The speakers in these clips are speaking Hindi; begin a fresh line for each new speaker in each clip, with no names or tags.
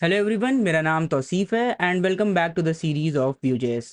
हेलो एवरीवन, मेरा नाम तौसीफ है and welcome back to the series of Vue.js।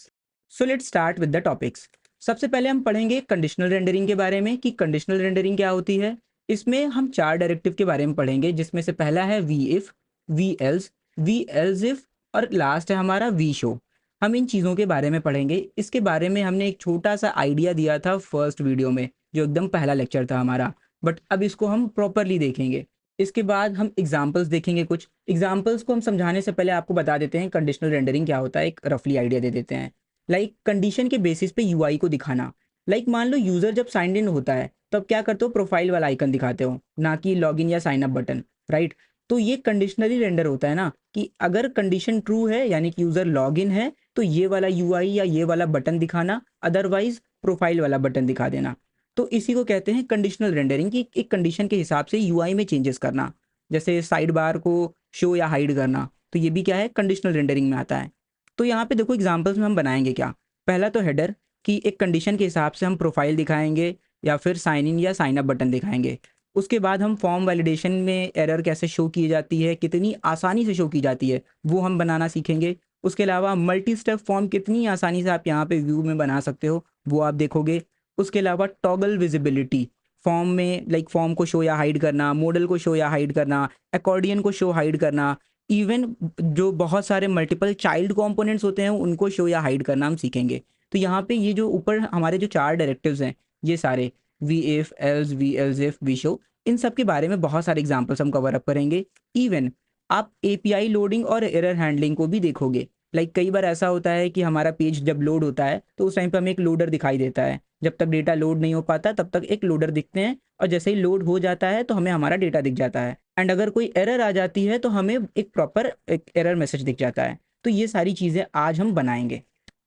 So let's start with the topics. सबसे पहले हम पढ़ेंगे कंडीशनल रेंडरिंग के बारे में कि कंडीशनल रेंडरिंग क्या होती है। इसमें हम 4 डायरेक्टिव के बारे में पढ़ेंगे, जिसमें से पहला है vif, velse, velsif और लास्ट है हमारा vshow। हम इन चीज़ों के बारे में पढ़ेंगे। इसके बारे में हमने एक छोटा सा आइडिया दिया था फर्स्ट वीडियो में, जो एकदम पहला लेक्चर था हमारा, बट अब इसको हम प्रॉपरली देखेंगे। इसके बाद हम एग्जाम्पल्स देखेंगे। कुछ एग्जाम्पल्स को हम समझाने से पहले आपको बता देते हैं कंडीशनल रेंडरिंग क्या होता है, एक रफली आइडिया दे देते हैं। लाइक कंडीशन के बेसिस पे यूआई को दिखाना। लाइक मान लो यूज़र जब साइन इन होता है तब क्या करते हो, प्रोफाइल वाला आइकन दिखाते हो, ना कि लॉगिन या साइन अप बटन, राइट। तो ये कंडीशनली रेंडर होता है ना, कि अगर कंडीशन ट्रू है यानी कि यूज़र लॉग इन है तो ये वाला यूआई या ये वाला बटन दिखाना, अदरवाइज प्रोफाइल वाला बटन दिखा देना। तो इसी को कहते हैं कंडीशनल रेंडरिंग, की एक कंडीशन के हिसाब से यूआई में चेंजेस करना। जैसे साइड बार को शो या हाइड करना, तो ये भी क्या है, कंडीशनल रेंडरिंग में आता है। तो यहाँ पे देखो एग्जांपल्स में हम बनाएंगे क्या। पहला तो हेडर, कि एक कंडीशन के हिसाब से हम प्रोफाइल दिखाएंगे या फिर साइन इन या साइन अप बटन दिखाएंगे। उसके बाद हम फॉर्म वैलिडेशन में एरर कैसे शो की जाती है, कितनी आसानी से शो की जाती है, वो हम बनाना सीखेंगे। उसके अलावा मल्टी स्टेप फॉर्म कितनी आसानी से आप यहाँ पे व्यू में बना सकते हो, वो आप देखोगे। उसके अलावा टॉगल विजिबिलिटी, फॉर्म में लाइक फॉर्म को शो या हाइड करना, मॉडल को शो या हाइड करना, अकॉर्डियन को शो हाइड करना, इवन जो बहुत सारे मल्टीपल चाइल्ड कंपोनेंट्स होते हैं उनको शो या हाइड करना हम सीखेंगे। तो यहाँ पे ये जो ऊपर हमारे जो 4 डायरेक्टिव्स हैं, ये सारे vif, else, velsif, vshow, इन सब के बारे में बहुत सारे एग्जांपल्स हम कवर अप करेंगे। इवन आप एपीआई लोडिंग और एरर हैंडलिंग को भी देखोगे। लाइक कई बार ऐसा होता है कि हमारा पेज जब लोड होता है तो उस टाइम पे हमें एक लोडर दिखाई देता है। जब तक डेटा लोड नहीं हो पाता तब तक एक लोडर दिखते हैं, और जैसे ही लोड हो जाता है तो हमें हमारा डेटा दिख जाता है। एंड अगर कोई एरर आ जाती है तो हमें एक प्रॉपर एक एरर मैसेज दिख जाता है। तो ये सारी चीज़ें आज हम बनाएंगे।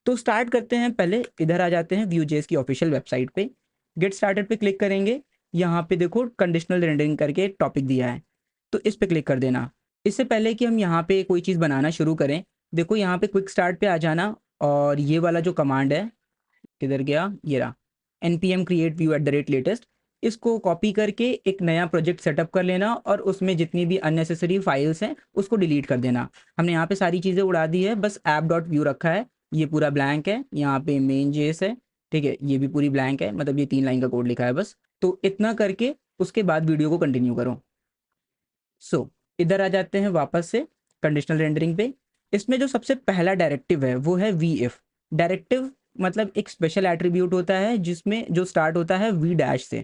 तो स्टार्ट करते हैं। पहले इधर आ जाते हैं Vue.js की ऑफिशियल वेबसाइट पे। गेट स्टार्टेड पे क्लिक करेंगे। यहाँ पे देखो कंडीशनल रेंडरिंग करके एक टॉपिक दिया है, तो इस पे क्लिक कर देना। इससे पहले कि हम यहाँ पे कोई चीज़ बनाना शुरू करें, देखो यहाँ पे क्विक स्टार्ट पे आ जाना, और ये वाला जो कमांड है, किधर गया, ये रहा, npm create view @latest, इसको कॉपी करके एक नया प्रोजेक्ट सेटअप कर लेना और उसमें जितनी भी अननेसेसरी फाइल्स हैं उसको डिलीट कर देना। हमने यहाँ पे सारी चीज़ें उड़ा दी है, बस app.view रखा है, ये पूरा ब्लैंक है। यहाँ पे main.js है, ठीक है, ये भी पूरी ब्लैंक है, मतलब ये 3 लाइन का कोड लिखा है बस। तो इतना करके उसके बाद वीडियो को कंटिन्यू करो। इधर आ जाते हैं वापस से कंडीशनल रेंडरिंग पे। इसमें जो सबसे पहला डायरेक्टिव है वो है vif। डायरेक्टिव मतलब एक स्पेशल एट्रीब्यूट होता है जिसमें जो स्टार्ट होता है v डैश से।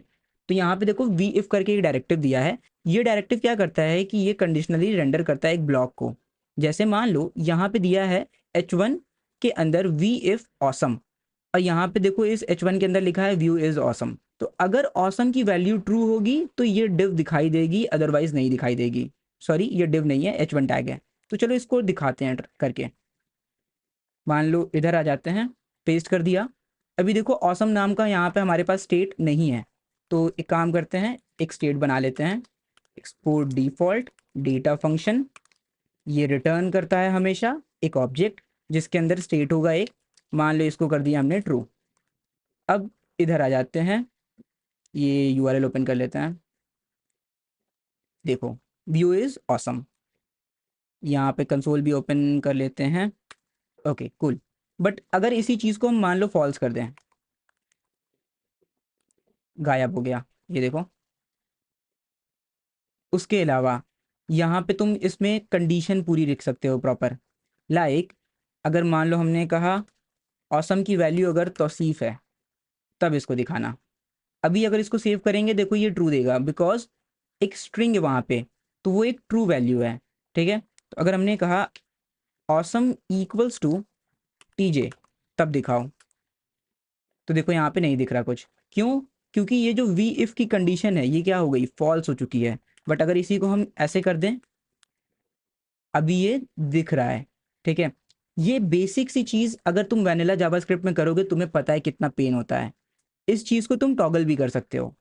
तो यहाँ पे देखो vif करके एक डायरेक्टिव दिया है। ये डायरेक्टिव क्या करता है कि ये कंडीशनली रेंडर करता है एक ब्लॉक को। जैसे मान लो यहाँ पे दिया है h1 के अंदर vif awesome, और यहाँ पे देखो इस h1 के अंदर लिखा है व्यू इज ऑसम। तो अगर ऑसम की वैल्यू ट्रू होगी तो ये डिव दिखाई देगी, अदरवाइज नहीं दिखाई देगी। सॉरी, ये डिव नहीं है, h1 टैग है। तो चलो इसको दिखाते हैं करके। मान लो इधर आ जाते हैं, पेस्ट कर दिया। अभी देखो ऑसम नाम का यहाँ पे हमारे पास स्टेट नहीं है, तो एक काम करते हैं, एक स्टेट बना लेते हैं। एक्सपोर्ट डिफॉल्ट डेटा फंक्शन, ये रिटर्न करता है हमेशा एक ऑब्जेक्ट जिसके अंदर स्टेट होगा एक। मान लो इसको कर दिया हमने ट्रू। अब इधर आ जाते हैं, ये यूआरएल ओपन कर लेते हैं। देखो व्यू इज ऑसम। यहाँ पे कंसोल भी ओपन कर लेते हैं। Okay cool. बट अगर इसी चीज़ को हम मान लो फॉल्स कर दें, गायब हो गया, ये देखो। उसके अलावा यहाँ पे तुम इसमें कंडीशन पूरी लिख सकते हो प्रॉपर। लाइक अगर मान लो हमने कहा ऑसम की वैल्यू अगर तौसीफ है, तब इसको दिखाना। अभी अगर इसको सेव करेंगे, देखो ये ट्रू देगा बिकॉज एक स्ट्रिंग है वहाँ पे, तो वो एक ट्रू वैल्यू है, ठीक है। तो अगर हमने कहा ऑसम इक्वल्स टू टीजे, तब दिखाओ, तो देखो यहाँ पे नहीं दिख रहा कुछ। क्यों? क्योंकि ये जो वी इफ की कंडीशन है ये क्या हो गई, फॉल्स हो चुकी है। बट अगर इसी को हम ऐसे कर दें, अभी ये दिख रहा है, ठीक है। ये बेसिक सी चीज़ अगर तुम वैनिला जावास्क्रिप्ट में करोगे तुम्हें पता है कितना पेन होता है। इस चीज़ को तुम टॉगल भी कर सकते हो।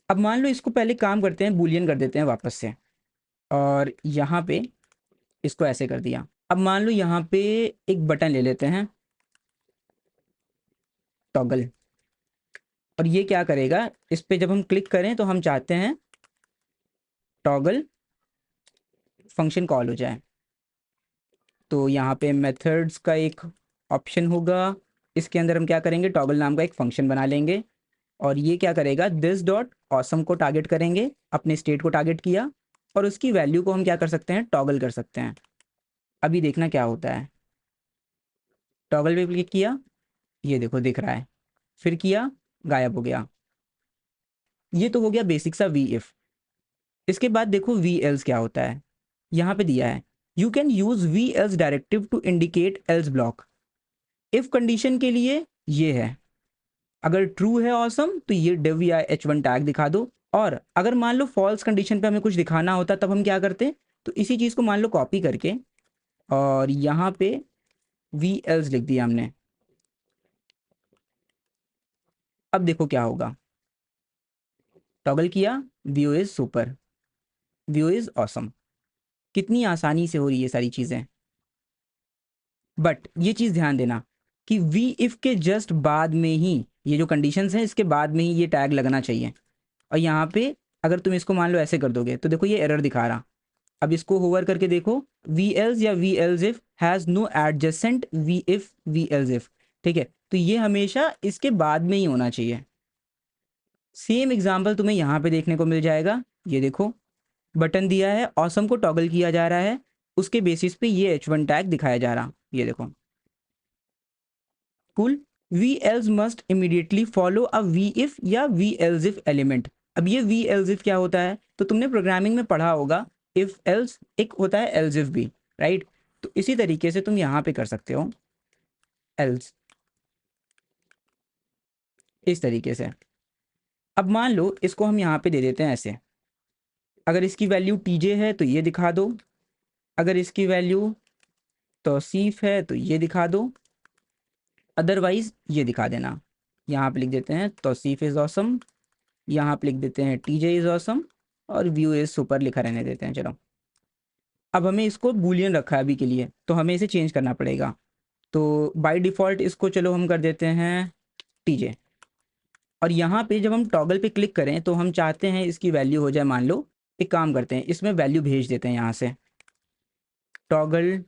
अब मान लो इसको पहले काम करते हैं, बूलियन कर देते हैं वापस से, और यहाँ पे इसको ऐसे कर दिया। अब मान लो यहाँ पे एक बटन ले लेते हैं, टॉगल, और ये क्या करेगा, इस पे जब हम क्लिक करें तो हम चाहते हैं टॉगल फंक्शन कॉल हो जाए। तो यहाँ पे मेथड्स का एक ऑप्शन होगा, इसके अंदर हम क्या करेंगे, टॉगल नाम का एक फंक्शन बना लेंगे और ये क्या करेगा, दिस डॉट ऑसम को टारगेट करेंगे, अपने स्टेट को टारगेट किया और उसकी वैल्यू को हम क्या कर सकते हैं, टॉगल कर सकते हैं। अभी देखना क्या होता है, टॉगल पे क्लिक किया, ये देखो दिख रहा है, फिर किया, गायब हो गया। ये तो हो गया बेसिक सा वी इफ। इसके बाद देखो वी एल्स क्या होता है, यहाँ पे दिया है, you can use v else directive to indicate else block. If condition के लिए ये है, अगर ट्रू है ऑसम तो ये div या h1 टैग दिखा दो, और अगर मान लो फॉल्स कंडीशन पे हमें कुछ दिखाना होता तब हम क्या करते, तो इसी चीज़ को मान लो कॉपी करके और यहाँ पे वी एल्स लिख दिया हमने। अब देखो क्या होगा, टॉगल किया, view is super, view is awesome. कितनी आसानी से हो रही है सारी चीज़ें। बट ये चीज़ ध्यान देना कि वी इफ के जस्ट बाद में ही ये जो कंडीशंस हैं इसके बाद में ही ये टैग लगना चाहिए। और यहाँ पे अगर तुम इसको मान लो ऐसे कर दोगे तो देखो ये एरर दिखा रहा। अब इसको होवर करके देखो, वी एल्स या v else if has no adjacent v if v else if, ठीक है, तो ये हमेशा इसके बाद में ही होना चाहिए। सेम एग्जाम्पल तुम्हें यहाँ पे देखने को मिल जाएगा, ये देखो बटन दिया है, ऑसम को टॉगल किया जा रहा है, उसके बेसिस पे ये h1 टैग दिखाया जा रहा, ये देखो cool. V else must immediately follow a v if या वी एल्स इफ एलिमेंट। अब ये वी एल्स इफ क्या होता है, तो तुमने प्रोग्रामिंग में पढ़ा होगा, इफ एल्स एक होता है एल्स इफ भी, राइट। तो इसी तरीके से तुम यहाँ पे कर सकते हो एल्स, इस तरीके से। अब मान लो इसको हम यहाँ पे दे देते हैं ऐसे, अगर इसकी वैल्यू टीजे है तो ये दिखा दो, अगर इसकी वैल्यू तौसीफ है तो ये दिखा दो, अदरवाइज ये दिखा देना। यहाँ पे लिख देते हैं तौसीफ इज़ ऑसम, यहाँ पे लिख देते हैं टीजे इज़ ऑसम और व्यू इज़ सुपर लिखा रहने देते हैं। चलो अब हमें इसको बूलियन रखा है अभी के लिए, तो हमें इसे चेंज करना पड़ेगा। तो बाय डिफ़ॉल्ट इसको चलो हम कर देते हैं टीजे, और यहाँ पे जब हम टॉगल पे क्लिक करें तो हम चाहते हैं इसकी वैल्यू हो जाए, मान लो एक काम करते हैं इसमें वैल्यू भेज देते हैं, यहाँ से टॉगल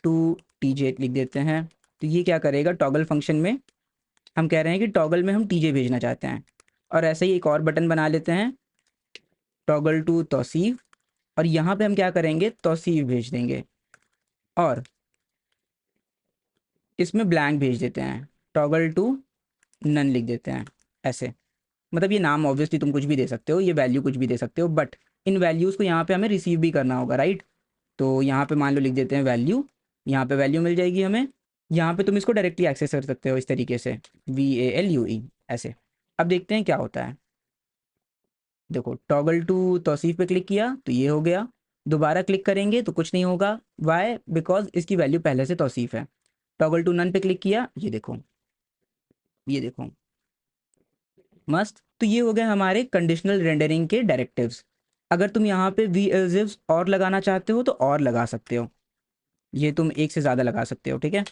टू टीजे लिख देते हैं। तो ये क्या करेगा, टॉगल फंक्शन में हम कह रहे हैं कि टॉगल में हम टीजे भेजना चाहते हैं, और ऐसे ही एक और बटन बना लेते हैं टॉगल टू तौसीफ, और यहाँ पे हम क्या करेंगे, तौसीफ भेज देंगे और इसमें ब्लैंक भेज देते हैं, टॉगल टू नन लिख देते हैं ऐसे। मतलब ये नाम ऑब्वियसली तुम कुछ भी दे सकते हो, ये वैल्यू कुछ भी दे सकते हो, बट इन वैल्यूज़ को यहाँ पे हमें रिसीव भी करना होगा, राइट। तो यहाँ पे मान लो लिख देते हैं वैल्यू, यहाँ पे वैल्यू मिल जाएगी हमें। यहाँ पे तुम इसको डायरेक्टली एक्सेस कर सकते हो इस तरीके से, VALUE ऐसे। अब देखते हैं क्या होता है, देखो टॉगल टू तौसीफ पे क्लिक किया तो ये हो गया, दोबारा क्लिक करेंगे तो कुछ नहीं होगा, वाई, बिकॉज इसकी वैल्यू पहले से तौसीफ है। टॉगल टू नन पे क्लिक किया, ये देखो, ये देखो मस्त। तो ये हो गए हमारे कंडीशनल रेंडरिंग के डायरेक्टिव्स। अगर तुम यहाँ पे वी एल्सिफ्स और लगाना चाहते हो तो और लगा सकते हो, ये तुम एक से ज़्यादा लगा सकते हो, ठीक है,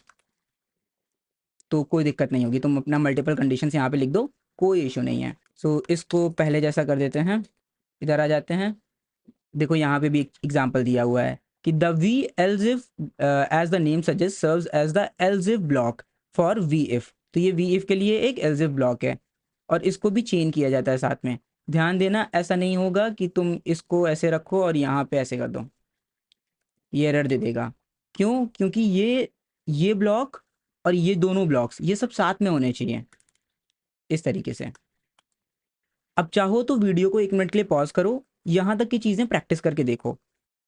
तो कोई दिक्कत नहीं होगी, तुम अपना मल्टीपल कंडीशंस यहाँ पे लिख दो, कोई इशू नहीं है। सो इसको पहले जैसा कर देते हैं, इधर आ जाते हैं। देखो यहाँ पे भी एक एग्जांपल दिया हुआ है कि the v else if as the name suggest serves as the else if block for v if. तो ये वी इफ के लिए एक एल्स इफ ब्लॉक है, और इसको भी चेन किया जाता है साथ में। ध्यान देना ऐसा नहीं होगा कि तुम इसको ऐसे रखो और यहाँ पे ऐसे कर दो, ये एरर दे देगा। क्यों, क्योंकि ये ब्लॉक और ये दोनों ब्लॉक्स ये सब साथ में होने चाहिए इस तरीके से। अब चाहो तो वीडियो को 1 मिनट के लिए पॉज करो, यहाँ तक की चीज़ें प्रैक्टिस करके देखो।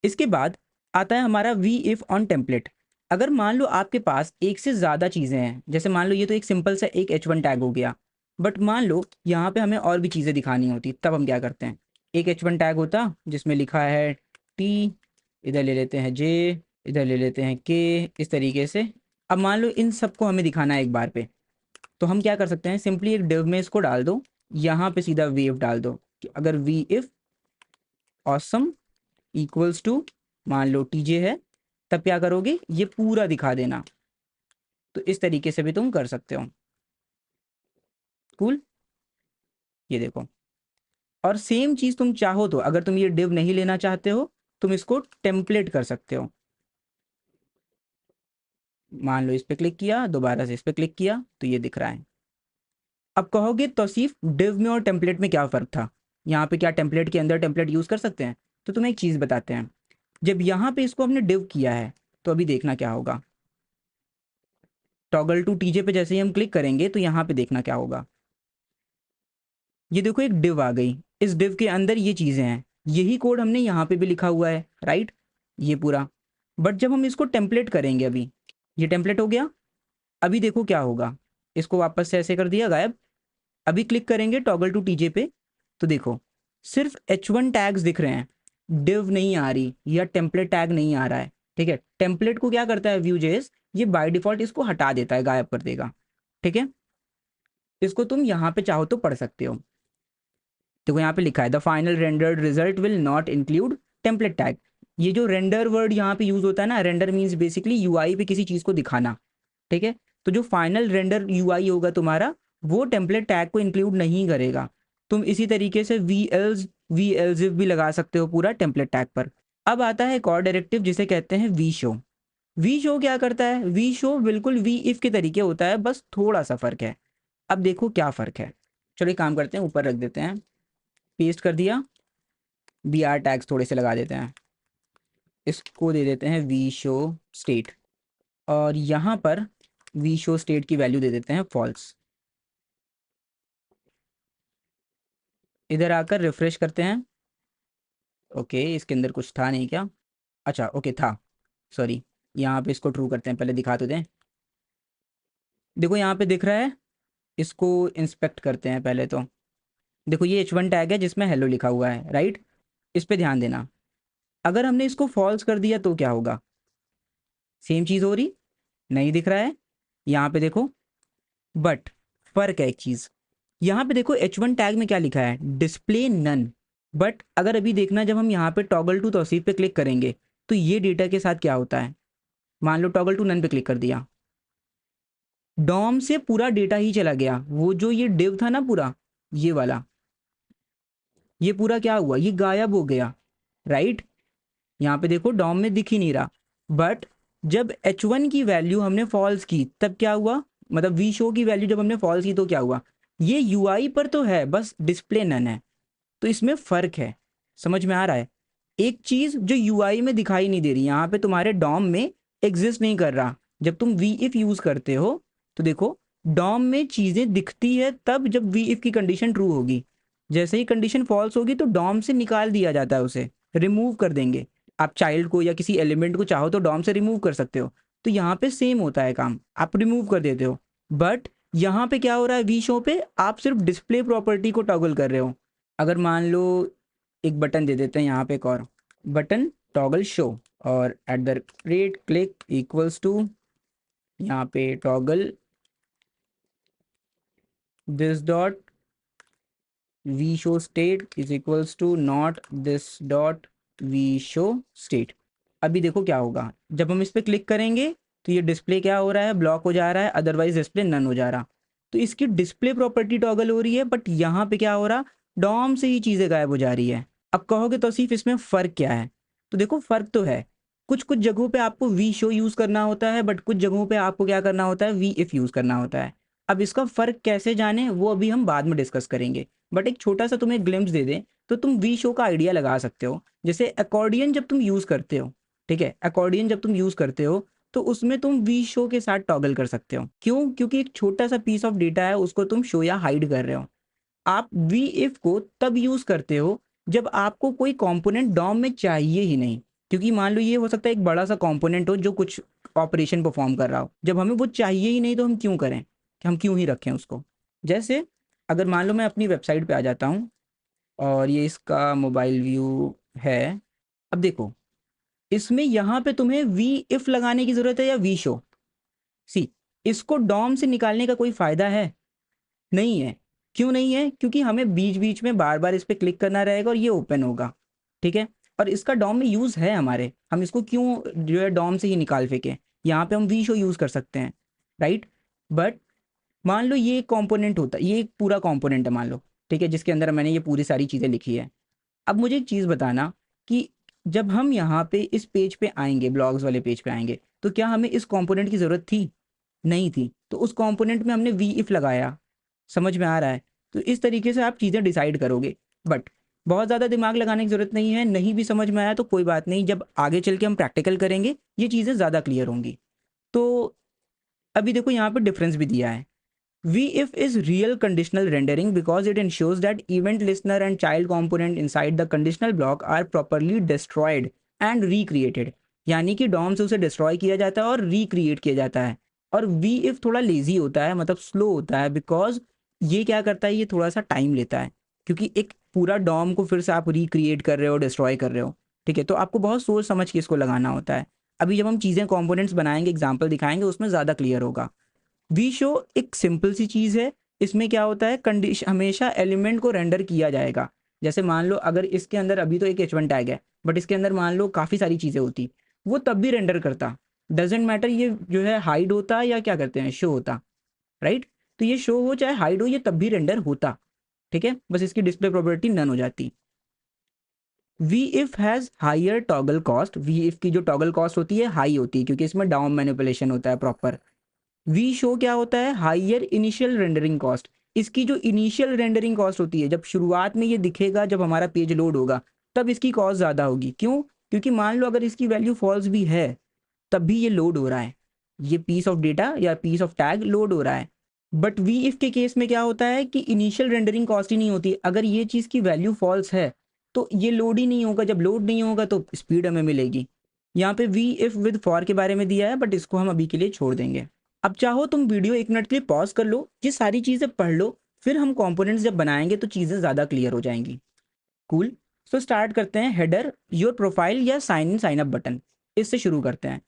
इसके बाद आता है हमारा वी इफ़ ऑन टेम्पलेट। अगर मान लो आपके पास एक से ज़्यादा चीज़ें हैं, जैसे मान लो ये तो एक सिंपल सा एक H1 टैग हो गया, बट मान लो यहाँ पे हमें और भी चीज़ें दिखानी होती, तब हम क्या करते हैं, एक H1 टैग होता जिसमें लिखा है T, इधर ले लेते हैं J, इधर ले लेते हैं K, इस तरीके से। अब मान लो इन सबको हमें दिखाना है एक बार पे, तो हम क्या कर सकते हैं, सिंपली एक डिव में इसको डाल दो, यहाँ पे सीधा वी इफ डाल दो कि अगर v if awesome equals to मान लो टीजे है, तब क्या करोगे, ये पूरा दिखा देना। तो इस तरीके से भी तुम कर सकते हो, कूल। ये देखो, और सेम चीज़ तुम चाहो तो अगर तुम ये डिव नहीं लेना चाहते हो, तुम इसको टेम्पलेट कर सकते हो। मान लो इस पर क्लिक किया, दोबारा से इस पर क्लिक किया तो ये दिख रहा है। अब कहोगे तौसीफ डिव में और टेम्पलेट में क्या फ़र्क था, यहाँ पे क्या टेम्पलेट के अंदर टेम्पलेट यूज़ कर सकते हैं? तो तुम्हें एक चीज़ बताते हैं। जब यहाँ पे इसको हमने डिव किया है तो अभी देखना क्या होगा। टॉगल टू टीजे पे जैसे ही हम क्लिक करेंगे तो यहाँ पे देखना क्या होगा। ये देखो एक डिव आ गई, इस डिव के अंदर ये चीज़ें हैं, यही कोड हमने यहाँ पे भी लिखा हुआ है, राइट, ये पूरा। बट जब हम इसको टेम्पलेट करेंगे, अभी ये टेम्पलेट हो गया, अभी देखो क्या होगा। इसको वापस से ऐसे कर दिया गायब। अभी क्लिक करेंगे टॉगल टू टीजे पे तो देखो सिर्फ H1 टैग्स दिख रहे हैं, डिव नहीं आ रही या टेम्पलेट टैग नहीं आ रहा है। ठीक है, टेम्पलेट को क्या करता है Vue.js, ये बाय डिफॉल्ट इसको हटा देता है, गायब कर देगा। ठीक है, इसको तुम यहाँ पे चाहो तो पढ़ सकते हो। देखो यहाँ पे लिखा है the final rendered result will not include template tag. ये जो रेंडर वर्ड यहाँ पे यूज होता है ना, रेंडर मीन्स बेसिकली यूआई पे किसी चीज़ को दिखाना। ठीक है, तो जो फाइनल रेंडर यूआई होगा तुम्हारा, वो टेम्पलेट टैग को इंक्लूड नहीं करेगा। तुम इसी तरीके से वी एल्स इफ भी लगा सकते हो पूरा टेम्पलेट टैग पर। अब आता है एक और डायरेक्टिव जिसे कहते हैं वी शो। वी शो क्या करता है? वी शो बिल्कुल वी इफ के तरीके होता है, बस थोड़ा सा फर्क है। अब देखो क्या फ़र्क है। चलो एक काम करते हैं, ऊपर रख देते हैं, पेस्ट कर दिया, बी आर टैग्स थोड़े से लगा देते हैं, इसको दे देते हैं वी शो स्टेट, और यहाँ पर वी शो स्टेट की वैल्यू दे देते हैं फॉल्स। इधर आकर रिफ्रेश करते हैं। ओके, इसके अंदर कुछ था नहीं क्या? अच्छा ओके था, सॉरी। यहाँ पे इसको ट्रू करते हैं, पहले दिखा तो दें। देखो यहाँ पे दिख रहा है, इसको इंस्पेक्ट करते हैं पहले तो। देखो ये H1 टैग है जिसमें हेलो लिखा हुआ है, राइट, इस पे ध्यान देना। अगर हमने इसको फॉल्स कर दिया तो क्या होगा? सेम चीज़ हो रही, नहीं दिख रहा है यहाँ पे देखो। बट फर्क है एक चीज़, यहाँ पे देखो H1 टैग में क्या लिखा है, डिस्प्ले नन। बट अगर अभी देखना, जब हम यहाँ पे टॉगल टू तौसीफ पे क्लिक करेंगे तो ये डेटा के साथ क्या होता है। मान लो टॉगल टू नन पे क्लिक कर दिया, डॉम से पूरा डेटा ही चला गया, वो जो ये डिव था ना पूरा, ये वाला, ये पूरा क्या हुआ, ये गायब हो गया, राइट। यहाँ पे देखो डॉम में दिख ही नहीं रहा। बट जब H1 की वैल्यू हमने फॉल्स की तब क्या हुआ, मतलब वी शो की वैल्यू जब हमने फॉल्स की तो क्या हुआ, ये यूआई पर तो है बस डिस्प्ले नन है। तो इसमें फ़र्क है, समझ में आ रहा है। एक चीज़ जो यूआई में दिखाई नहीं दे रही, यहाँ पे तुम्हारे डॉम में एग्जिस्ट नहीं कर रहा। जब तुम वी इफ़ यूज़ करते हो तो देखो डॉम में चीज़ें दिखती है तब जब वी इफ़ की कंडीशन ट्रू होगी। जैसे ही कंडीशन फॉल्स होगी तो डॉम से निकाल दिया जाता है, उसे रिमूव कर देंगे। आप चाइल्ड को या किसी एलिमेंट को चाहो तो डॉम से रिमूव कर सकते हो, तो यहाँ पे सेम होता है काम, आप रिमूव कर देते हो। बट यहाँ पे क्या हो रहा है, वी शो पे आप सिर्फ डिस्प्ले प्रॉपर्टी को टॉगल कर रहे हो। अगर मान लो एक बटन दे देते हैं यहाँ पे, एक और बटन टॉगल शो, और at the rate click equals to, यहाँ पे toggle this dot v show state is equals to not this dot v show state. अभी देखो क्या होगा, जब हम इस पर क्लिक करेंगे तो ये डिस्प्ले क्या हो रहा है, ब्लॉक हो जा रहा है, अदरवाइज डिस्प्ले नन हो जा रहा। तो इसकी डिस्प्ले प्रॉपर्टी टॉगल हो रही है, बट यहाँ पे क्या हो रहा, डॉम से ही चीज़ें गायब हो जा रही है। अब कहोगे तो सिर्फ इसमें फ़र्क क्या है, तो देखो फ़र्क तो है, कुछ कुछ जगहों पे आपको वी शो यूज़ करना होता है, बट कुछ जगहों पे आपको क्या करना होता है, वी इफ़ यूज़ करना होता है। अब इसका फ़र्क कैसे जाने वो अभी हम बाद में डिस्कस करेंगे, बट एक छोटा सा तुम्हें ग्लिम्स दे दें तो तुम वी शो का आइडिया लगा सकते हो। जैसे अकॉर्डियन जब तुम यूज़ करते हो, ठीक है, अकॉर्डियन जब तुम यूज़ करते हो तो उसमें तुम वी शो के साथ टॉगल कर सकते हो। क्यों? क्योंकि एक छोटा सा पीस ऑफ डेटा है, उसको तुम शो या हाइड कर रहे हो। आप वी इफ को तब यूज़ करते हो जब आपको कोई कंपोनेंट डॉम में चाहिए ही नहीं, क्योंकि मान लो ये हो सकता है एक बड़ा सा कंपोनेंट हो जो कुछ ऑपरेशन परफॉर्म कर रहा हो, जब हमें वो चाहिए ही नहीं तो हम क्यों करें, कि हम क्यों ही रखें उसको। जैसे अगर मान लो मैं अपनी वेबसाइट पे आ जाता हूँ और ये इसका मोबाइल व्यू है। अब देखो इसमें यहाँ पे तुम्हें वी इफ लगाने की ज़रूरत है या वी शो। सी, इसको डॉम से निकालने का कोई फ़ायदा है नहीं है। क्यों नहीं है? क्योंकि हमें बीच बीच में बार बार इस पर क्लिक करना रहेगा और ये ओपन होगा, ठीक है। और इसका डॉम में यूज़ है हमारे, हम इसको क्यों जो है डॉम से ही निकाल फेंकें। यहाँ पे हम वी शो यूज़ कर सकते हैं, राइट। बट मान लो ये एक कॉम्पोनेंट होता है, ये एक पूरा कॉम्पोनेंट है मान लो, ठीक है, जिसके अंदर मैंने ये पूरी सारी चीज़ें लिखी है। अब मुझे एक चीज़ बताना कि जब हम यहाँ पे इस पेज पे आएंगे, ब्लॉग्स वाले पेज पे आएंगे, तो क्या हमें इस कंपोनेंट की ज़रूरत थी? नहीं थी। तो उस कंपोनेंट में हमने वी इफ़ लगाया। समझ में आ रहा है? तो इस तरीके से आप चीज़ें डिसाइड करोगे। बट बहुत ज़्यादा दिमाग लगाने की ज़रूरत नहीं है। नहीं भी समझ में आया तो कोई बात नहीं, जब आगे चल के हम प्रैक्टिकल करेंगे ये चीज़ें ज़्यादा क्लियर होंगी। तो अभी देखो यहाँ पे डिफरेंस भी दिया है। VIF is real conditional rendering because it ensures that event listener and child component inside the conditional block are properly destroyed and recreated। यानी कि DOM से उसे डिस्ट्रॉय किया जाता है और रिक्रिएट किया जाता है। और VIF थोड़ा लेजी होता है, मतलब स्लो होता है, बिकॉज ये क्या करता है, ये थोड़ा सा टाइम लेता है, क्योंकि एक पूरा DOM को फिर से आप रिक्रिएट कर रहे हो, डिस्ट्रॉय कर रहे हो। ठीक है, तो आपको बहुत सोच समझ के इसको लगाना होता है। अभी जब हम चीज़ें कॉम्पोनेंट्स बनाएंगे, एग्जाम्पल दिखाएंगे, उसमें ज़्यादा क्लियर होगा। वी शो एक सिंपल सी चीज़ है। इसमें क्या होता है, कंडीशन हमेशा एलिमेंट को रेंडर किया जाएगा। जैसे मान लो अगर इसके अंदर अभी तो एक H1 टैग है, बट इसके अंदर मान लो काफ़ी सारी चीज़ें होती, वो तब भी रेंडर करता। डजेंट मैटर ये जो है हाइड होता या क्या करते हैं, शो होता। राइट, तो ये शो हो चाहे हाइड हो, ये तब भी रेंडर होता। ठीक है, बस इसकी डिस्प्ले प्रोबेबिलिटी नन हो जाती। V if has higher toggle cost. V if की जो टॉगल कॉस्ट होती है हाई होती है, क्योंकि इसमें डाउन मैनिपुलेशन होता है प्रॉपर। वी शो क्या होता है, हाइयर इनिशियल रेंडरिंग कॉस्ट। इसकी जो इनिशियल रेंडरिंग कॉस्ट होती है, जब शुरुआत में ये दिखेगा, जब हमारा पेज लोड होगा, तब इसकी कॉस्ट ज़्यादा होगी। क्यों? क्योंकि मान लो अगर इसकी वैल्यू फॉल्स भी है, तब भी ये लोड हो रहा है, ये पीस ऑफ डेटा या पीस ऑफ टैग लोड हो रहा है। बट वी इफ के केस में क्या होता है कि इनिशियल रेंडरिंग कॉस्ट ही नहीं होती। अगर ये चीज़ की वैल्यू फॉल्स है तो ये लोड ही नहीं होगा। जब लोड नहीं होगा तो स्पीड हमें मिलेगी। यहाँ पे वी इफ विद फॉर के बारे में दिया है, बट इसको हम अभी के लिए छोड़ देंगे। अब चाहो तुम वीडियो 1 मिनट के लिए पॉज कर लो, ये सारी चीज़ें पढ़ लो, फिर हम कंपोनेंट्स जब बनाएंगे तो चीज़ें ज़्यादा क्लियर हो जाएंगी। कूल। सो स्टार्ट करते हैं। हेडर, योर प्रोफाइल या sign in sign up button, इससे शुरू करते हैं।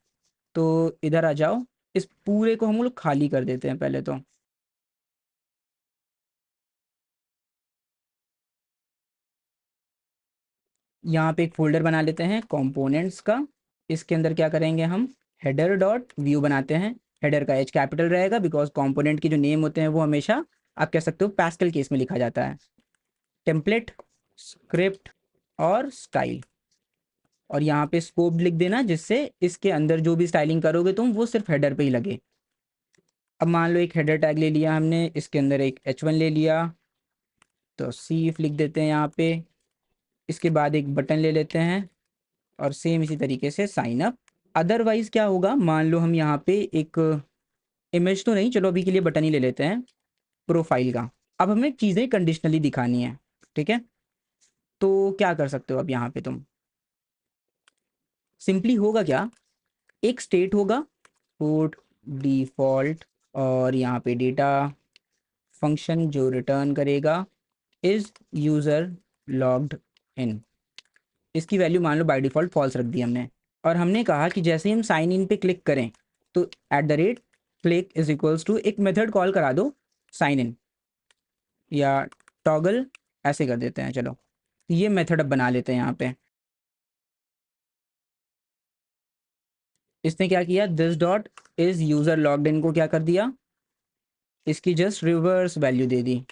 तो इधर आ जाओ, इस पूरे को हम लोग खाली कर देते हैं पहले तो। यहाँ पे एक फोल्डर बना लेते हैं कंपोनेंट्स का। इसके अंदर क्या करेंगे हम, हेडर डॉट व्यू बनाते हैं। हेडर का एच कैपिटल रहेगा, बिकॉज कंपोनेंट के जो नेम होते हैं वो हमेशा आप कह सकते हो पैस्कल केस में लिखा जाता है। टेम्पलेट, स्क्रिप्ट और स्टाइल, और यहाँ पे स्कोप लिख देना, जिससे इसके अंदर जो भी स्टाइलिंग करोगे तुम वो सिर्फ हेडर पे ही लगे। अब मान लो एक हेडर टैग ले लिया हमने, इसके अंदर एक H1 ले लिया, तो सीफ लिख देते हैं यहाँ पे। इसके बाद एक बटन ले लेते हैं और सेम इसी तरीके से साइन अप। अदरवाइज क्या होगा, मान लो हम यहाँ पे एक इमेज तो नहीं, चलो अभी के लिए बटन ही ले लेते हैं प्रोफाइल का। अब हमें चीज़ें कंडीशनली दिखानी है। ठीक है, तो क्या कर सकते हो अब यहाँ पे तुम, सिंपली होगा क्या, एक स्टेट होगा, पुट डिफॉल्ट, और यहाँ पे डेटा फंक्शन जो रिटर्न करेगा इज़ यूज़र लॉग्ड इन। इसकी वैल्यू मान लो बाय डिफ़ॉल्ट फॉल्स रख दी हमने। और हमने कहा कि जैसे ही हम साइन इन पे क्लिक करें तो @click इज इक्वल्स टू एक मेथड कॉल करा दो, साइन इन या टॉगल, ऐसे कर देते हैं। चलो ये मेथड अब बना लेते हैं यहाँ पे। इसने क्या किया, this dot is user logged इन को क्या कर दिया, इसकी जस्ट रिवर्स वैल्यू दे दी।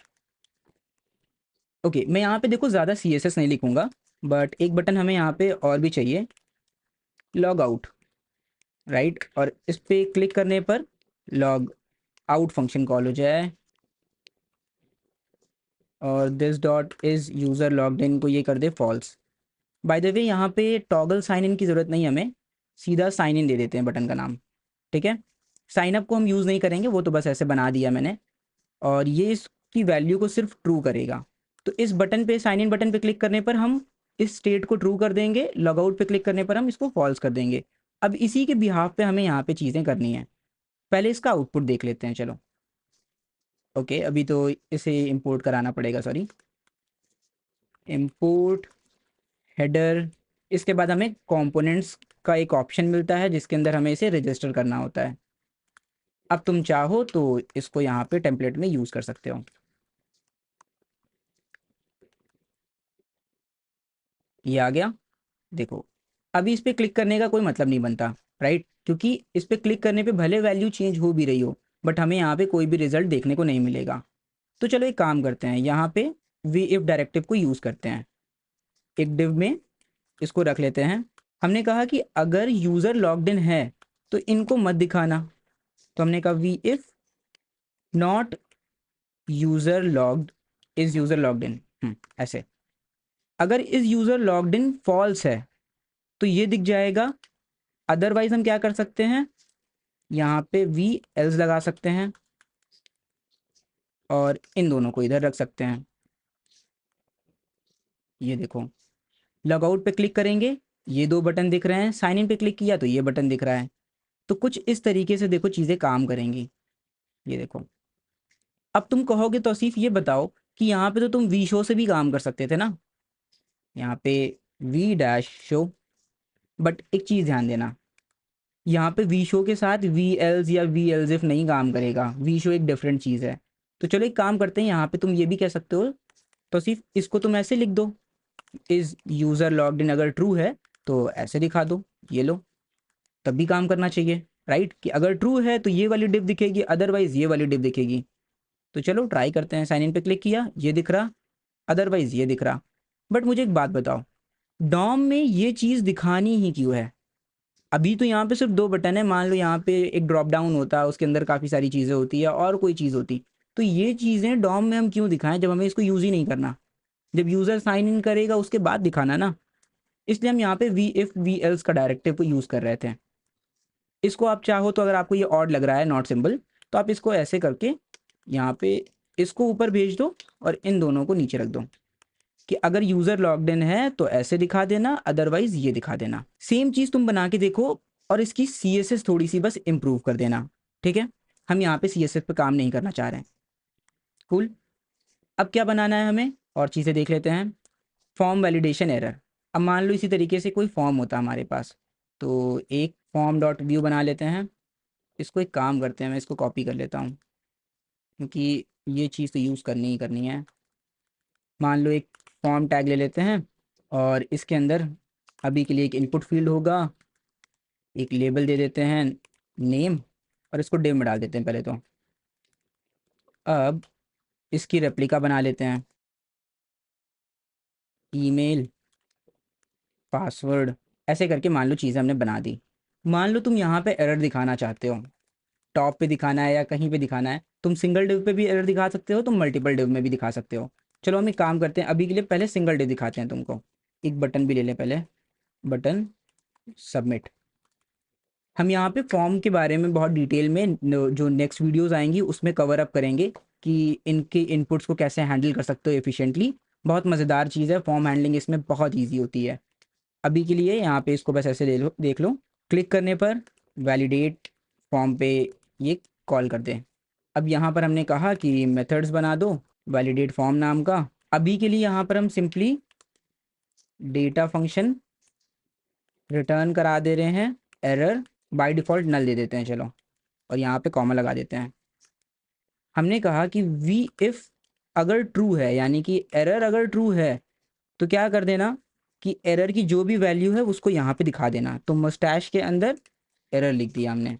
ओके, मैं यहाँ पे देखो ज़्यादा CSS नहीं लिखूंगा, बट एक बटन हमें यहाँ पे और भी चाहिए, लॉग आउट। राइट, और इस पर क्लिक करने पर लॉग आउट फंक्शन कॉल हो जाए, और this dot is user logged इन को ये कर दे फॉल्स। बाय द वे यहाँ पे टॉगल साइन इन की ज़रूरत नहीं, हमें सीधा साइन इन दे देते हैं बटन का नाम। ठीक है, साइन अप को हम यूज़ नहीं करेंगे, वो तो बस ऐसे बना दिया मैंने, और ये इसकी वैल्यू को सिर्फ ट्रू करेगा। तो इस बटन पे, साइन इन बटन पे क्लिक करने पर हम इस स्टेट को ट्रू कर देंगे, लॉग आउट पे क्लिक करने पर हम इसको फॉल्स कर देंगे। अब इसी के बिहाफ पे हमें यहाँ पे चीज़ें करनी है। पहले इसका आउटपुट देख लेते हैं, चलो। ओके, अभी तो इसे इंपोर्ट कराना पड़ेगा, सॉरी, इंपोर्ट हेडर। इसके बाद हमें कंपोनेंट्स का एक ऑप्शन मिलता है जिसके अंदर हमें इसे रजिस्टर करना होता है। अब तुम चाहो तो इसको यहाँ पे टेम्पलेट में यूज़ कर सकते हो। ये आ गया, देखो। अभी इस पर क्लिक करने का कोई मतलब नहीं बनता, राइट, क्योंकि इस पर क्लिक करने पे भले वैल्यू चेंज हो भी रही हो, बट हमें यहाँ पे कोई भी रिजल्ट देखने को नहीं मिलेगा। तो चलो एक काम करते हैं, यहाँ पे वी इफ डायरेक्टिव को यूज़ करते हैं। एक डिव में इसको रख लेते हैं। हमने कहा कि अगर यूज़र लॉग्ड इन है तो इनको मत दिखाना, तो हमने कहा v if not user logged is user logged in, ऐसे। अगर is user logged in false है तो ये दिख जाएगा। अदरवाइज हम क्या कर सकते हैं, यहाँ पे वी एल्स लगा सकते हैं और इन दोनों को इधर रख सकते हैं। ये देखो, लॉगआउट पे क्लिक करेंगे, ये दो बटन दिख रहे हैं, साइन इन पे क्लिक किया तो ये बटन दिख रहा है। तो कुछ इस तरीके से देखो चीज़ें काम करेंगी। ये देखो, अब तुम कहोगे तौसीफ ये बताओ कि यहाँ पे तो तुम वी शो से भी काम कर सकते थे ना, यहाँ पे वी डैश शो। बट एक चीज़ ध्यान देना, यहाँ पे वी शो के साथ वी एल्स या वी एल्स इफ नहीं काम करेगा, वी शो एक डिफरेंट चीज़ है। तो चलो एक काम करते हैं, यहाँ पे तुम ये भी कह सकते हो, तो सिर्फ इसको तुम ऐसे लिख दो, इज़ यूज़र लॉग्ड इन अगर ट्रू है तो ऐसे दिखा दो, ये लो, तब भी काम करना चाहिए, राइट। कि अगर ट्रू है तो ये वाली डिप दिखेगी, अदरवाइज ये वाली डिप दिखेगी। तो चलो ट्राई करते हैं, साइन इन पे क्लिक किया, ये दिख रहा, अदरवाइज ये दिख रहा। बट मुझे एक बात बताओ, डॉम में ये चीज़ दिखानी ही क्यों है? अभी तो यहाँ पे सिर्फ दो बटन है, मान लो यहाँ पे एक ड्रॉप डाउन होता है, उसके अंदर काफ़ी सारी चीज़ें होती है और कोई चीज़ होती, तो ये चीज़ें डॉम में हम क्यों दिखाएं जब हमें इसको यूज़ ही नहीं करना? जब यूज़र साइन इन करेगा उसके बाद दिखाना ना। इसलिए हम यहाँ पे वी इफ़ वी एल्स का डायरेक्टिव को यूज़ कर रहे थे। इसको आप चाहो तो, अगर आपको ये ऑड लग रहा है नॉट सिंबल, तो आप इसको ऐसे करके यहाँ पे इसको ऊपर भेज दो और इन दोनों को नीचे रख दो कि अगर यूज़र लॉग्ड इन है तो ऐसे दिखा देना, अदरवाइज ये दिखा देना। सेम चीज़ तुम बना के देखो और इसकी CSS थोड़ी सी बस इम्प्रूव कर देना, ठीक है। हम यहाँ पे CSS पे काम नहीं करना चाह रहे हैं। कूल। अब क्या बनाना है हमें, और चीज़ें देख लेते हैं। Form validation error. अब मान लो इसी तरीके से कोई फॉर्म होता है हमारे पास, तो एक फॉर्म डॉट व्यू बना लेते हैं। इसको एक काम करते हैं, मैं इसको कॉपी कर लेता हूँ क्योंकि ये चीज़ तो यूज़ करनी ही करनी है। मान लो एक फॉर्म टैग ले लेते हैं और इसके अंदर अभी के लिए एक इनपुट फील्ड होगा, एक लेबल दे देते हैं नेम और इसको डिव में डाल देते हैं पहले तो। अब इसकी रेप्लिका बना लेते हैं, ईमेल, पासवर्ड, ऐसे करके मान लो चीज़ें हमने बना दी। मान लो तुम यहाँ पे एरर दिखाना चाहते हो, टॉप पे दिखाना है या कहीं पे दिखाना है, तुम सिंगल डिव पे भी एरर दिखा सकते हो, तुम मल्टीपल डिव में भी दिखा सकते हो। चलो हम एक काम करते हैं, अभी के लिए पहले सिंगल डिव दिखाते हैं तुमको। एक बटन भी ले लें पहले, बटन सबमिट। हम यहाँ पे फॉर्म के बारे में बहुत डिटेल में जो नेक्स्ट वीडियोस आएंगी उसमें कवर अप करेंगे कि इनके इनपुट्स को कैसे हैंडल कर सकते हो एफिशिएंटली। बहुत मज़ेदार चीज़ है फॉर्म हैंडलिंग, इसमें बहुत ईजी होती है। अभी के लिए यहाँ पे इसको बस ऐसे ले लो, देख लो, क्लिक करने पर वैलिडेट फॉर्म पे ये कॉल कर दें। अब यहाँ पर हमने कहा कि मेथड्स बना दो वैलिडेट फॉर्म नाम का। अभी के लिए यहाँ पर हम सिंपली डेटा फंक्शन रिटर्न करा दे रहे हैं, एरर बाय डिफ़ॉल्ट नल दे देते हैं चलो, और यहाँ पे कॉमा लगा देते हैं। हमने कहा कि वी इफ़ अगर ट्रू है, यानी कि एरर अगर ट्रू है तो क्या कर देना कि एरर की जो भी वैल्यू है उसको यहाँ पे दिखा देना। तो मस्टैश के अंदर एरर लिख दिया हमने।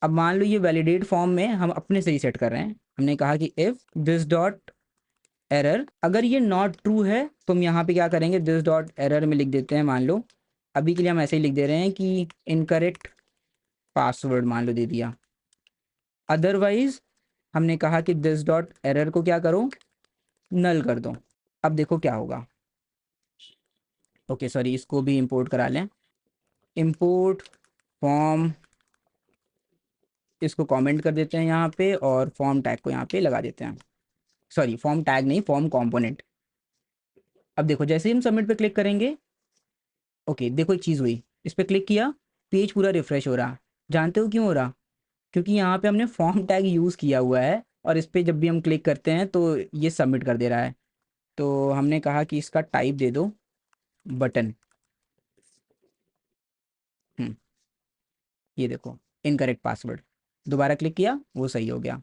अब मान लो ये वैलिडेट फॉर्म में हम अपने से ही सेट कर रहे हैं, हमने कहा कि इफ़ दिस डॉट एरर, अगर ये नॉट ट्रू है तो हम यहाँ पे क्या करेंगे, दिस डॉट एरर में लिख देते हैं, मान लो अभी के लिए हम ऐसे ही लिख दे रहे हैं कि इनकरेक्ट पासवर्ड मान लो दे दिया। अदरवाइज हमने कहा कि दिस डॉट एरर को क्या करो, नल कर दो। अब देखो क्या होगा। ओके सॉरी, इसको भी इंपोर्ट करा लें, इंपोर्ट फॉर्म, इसको कमेंट कर देते हैं यहाँ पे और फॉर्म टैग को यहाँ पे लगा देते हैं। सॉरी फॉर्म टैग नहीं, फॉर्म कंपोनेंट। अब देखो जैसे ही हम सबमिट पे क्लिक करेंगे, ओके देखो एक चीज़ हुई, इस पर क्लिक किया, पेज पूरा रिफ्रेश हो रहा। जानते हो क्यों हो रहा? क्योंकि यहाँ पे हमने फॉर्म टैग यूज़ किया हुआ है और इस पर जब भी हम क्लिक करते हैं तो ये सबमिट कर दे रहा है। तो हमने कहा कि इसका टाइप दे दो बटन। ये देखो इनकरेक्ट पासवर्ड, दोबारा क्लिक किया वो सही हो गया।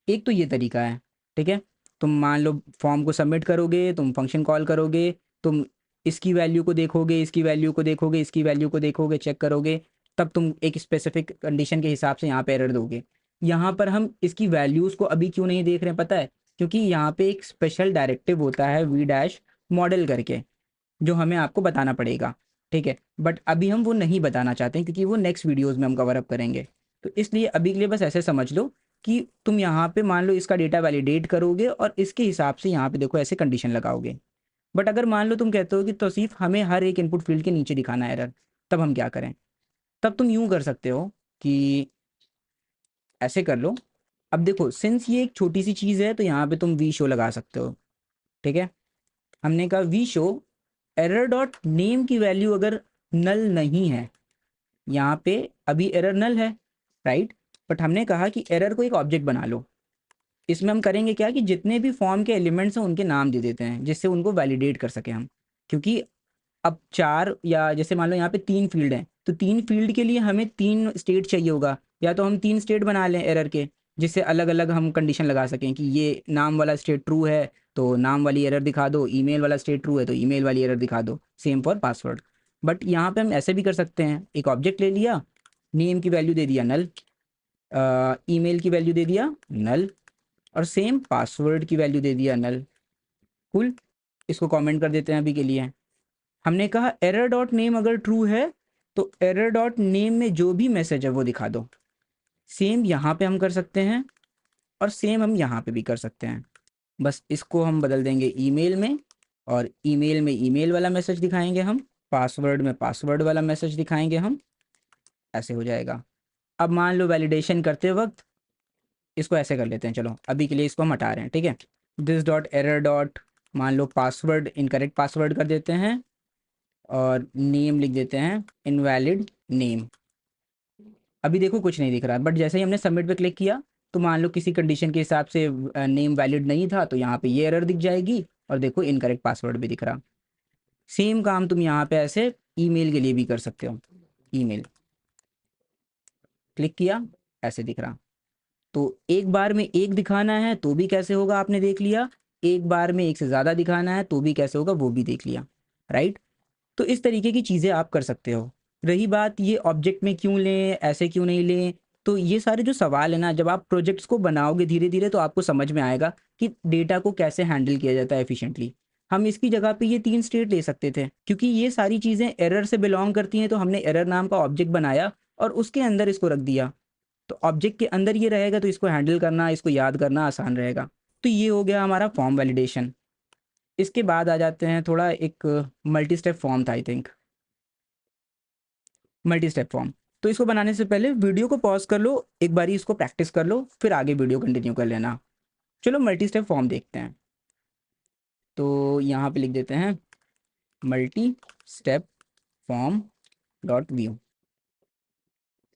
एक तो ये तरीका है, ठीक है। तुम मान लो फॉर्म को सबमिट करोगे, तुम फंक्शन कॉल करोगे, तुम इसकी वैल्यू को देखोगे, इसकी वैल्यू को देखोगे, इसकी वैल्यू को देखोगे, चेक करोगे, तब तुम एक स्पेसिफिक कंडीशन के हिसाब से यहाँ पे एरर दोगे। यहाँ पर हम इसकी वैल्यूज़ को अभी क्यों नहीं देख रहे हैं पता है? क्योंकि यहाँ पे एक स्पेशल डायरेक्टिव होता है वी डैश मॉडल करके, जो हमें आपको बताना पड़ेगा, ठीक है। बट अभी हम वो नहीं बताना चाहते हैं क्योंकि वो नेक्स्ट वीडियोज़ में हम कवर अप करेंगे। तो इसलिए अभी के लिए बस ऐसे समझ लो कि तुम यहाँ पे मान लो इसका डेटा वैलिडेट करोगे और इसके हिसाब से यहाँ पे देखो ऐसे कंडीशन लगाओगे। बट अगर मान लो तुम कहते हो कि तौसीफ हमें हर एक इनपुट फील्ड के नीचे दिखाना है एरर, तब हम क्या करें? तब तुम यूँ कर सकते हो कि ऐसे कर लो। अब देखो सिंस ये एक छोटी सी चीज़ है तो यहाँ पे तुम वी शो लगा सकते हो, ठीक है। हमने कहा v show error dot name की वैल्यू अगर नल नहीं है, यहाँ पे अभी एरर नल है, राइट। बट हमने कहा कि एरर को एक ऑब्जेक्ट बना लो। इसमें हम करेंगे क्या कि जितने भी फॉर्म के एलिमेंट्स हैं उनके नाम दे देते हैं जिससे उनको वैलिडेट कर सकें हम। क्योंकि अब 4 या जैसे मान लो यहाँ पे 3 फील्ड हैं, तो 3 फील्ड के लिए हमें 3 स्टेट चाहिए होगा। या तो हम 3 स्टेट बना लें एरर के, जिससे अलग-अलग हम कंडीशन लगा सकें कि ये नाम वाला स्टेट ट्रू है, तो नाम वाली एरर दिखा दो, ईमेल वाला स्टेट ट्रू है, तो ईमेल वाली एरर दिखा दो। Same for password. बट यहाँ पे हम ऐसे भी कर सकते हैं, एक ऑब्जेक्ट ले लिया, नेम की वैल्यू दे दिया नल, ईमेल की वैल्यू दे दिया नल, और सेम पासवर्ड की वैल्यू दे दिया नल। कूल। इसको कमेंट कर देते हैं अभी के लिए। हमने कहा एरर डॉट नेम अगर ट्रू है तो एरर डॉट नेम में जो भी मैसेज है वो दिखा दो। सेम यहाँ पे हम कर सकते हैं और सेम हम यहाँ पे भी कर सकते हैं। बस इसको हम बदल देंगे ईमेल में, और ईमेल में ईमेल वाला मैसेज दिखाएंगे हम, पासवर्ड में पासवर्ड वाला मैसेज दिखाएंगे हम। ऐसे हो जाएगा। अब मान लो वैलिडेशन करते वक्त इसको ऐसे कर लेते हैं, चलो अभी के लिए इसको हम हटा रहे हैं, ठीक है। दिस डॉट एरर डॉट मान लो पासवर्ड इनकरेक्ट पासवर्ड कर देते हैं, और नेम लिख देते हैं इनवैलिड नेम। अभी देखो कुछ नहीं दिख रहा, बट जैसे ही हमने सबमिट पे क्लिक किया तो मान लो किसी कंडीशन के हिसाब से नेम वैलिड नहीं था, तो यहाँ पे ये एरर दिख जाएगी, और देखो इनकरेक्ट पासवर्ड भी दिख रहा। सेम काम तुम यहाँ पे ऐसे ईमेल के लिए भी कर सकते हो। ईमेल क्लिक किया, ऐसे दिख रहा। तो एक बार में एक दिखाना है तो भी कैसे होगा आपने देख लिया, एक बार में एक से ज़्यादा दिखाना है तो भी कैसे होगा वो भी देख लिया, राइट। तो इस तरीके की चीज़ें आप कर सकते हो। रही बात ये ऑब्जेक्ट में क्यों लें, ऐसे क्यों नहीं लें, तो ये सारे जो सवाल है ना, जब आप प्रोजेक्ट्स को बनाओगे धीरे धीरे तो आपको समझ में आएगा कि डेटा को कैसे हैंडल किया जाता है एफिशिएंटली। हम इसकी जगह पे ये 3 स्टेट ले सकते थे, क्योंकि ये सारी चीज़ें एरर से बिलोंग करती हैं, तो हमने एरर नाम का ऑब्जेक्ट बनाया और उसके अंदर इसको रख दिया। तो ऑब्जेक्ट के अंदर ये रहेगा तो इसको हैंडल करना, इसको याद करना आसान रहेगा। तो ये हो गया हमारा फॉर्म वैलिडेशन। इसके बाद आ जाते हैं थोड़ा एक मल्टी स्टेप फॉर्म था I think, multi step form. तो इसको बनाने से पहले वीडियो को पॉज कर लो, एक बारी इसको प्रैक्टिस कर लो, फिर आगे वीडियो कंटिन्यू कर लेना। चलो मल्टी स्टेप फॉर्म देखते हैं। तो यहाँ पे लिख देते हैं multi step form dot view.